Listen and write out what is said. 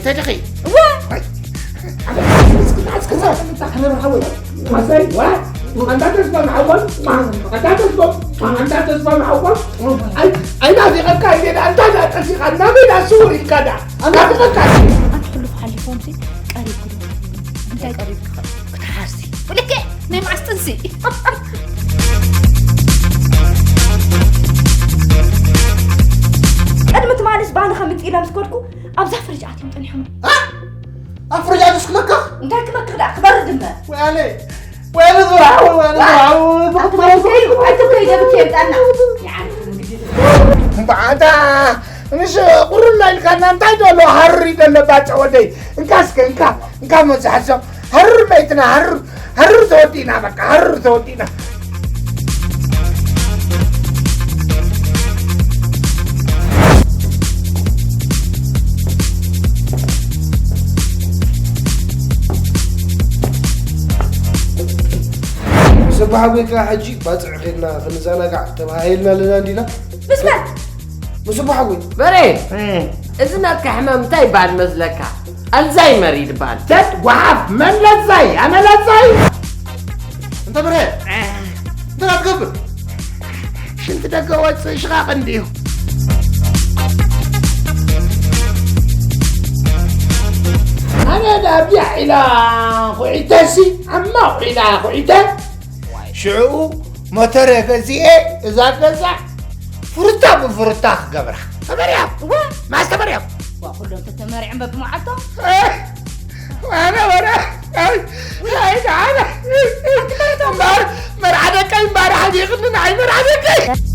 تدخي وا اسكت انا بحاول حسين انت تسمع معول انت تسمع معول انا في قايد انت لا تسيق النبي لا سوري كذا انا في قايد انت كله في حالي فهمتي قريب كله انت قريب كتحاسي ولك ما معستنسي قدمت معلش بانا خمت إلى مسكوتكو أبزح فرجعتي متني حمو افرجع اسكمك انت كما كده أخبار دمه وين ذراعه أنتو كي جابك كيف أنا يعني بعد مش قرنا الكلام أنت دلوا هري دلوا باتشودي إنك مزحزم هر بيتنا هر ثوتينا بك هر ثوتينا صباحك حجي باتعخينا خنزانا قاعد تباهيلنا لنا دينا بسمع مصباحوي بري إذنك حمام تاي بعد مزلكا الزايمر يدبال تد وعف من لزاي أنا لزاي أنت بري أنت لا تقبل شنت دقوات إشغاق عنديهم أنا دابيع إلى خويتاسي أما إلى خويتا شعو موتر كزي إذا كذا فرطة بفرطة قبرها تمريم ما استمريم وأقول تتمارع بمعطى وانا هاي تعالى مرعدك المبارح دي غنن عين مرعدك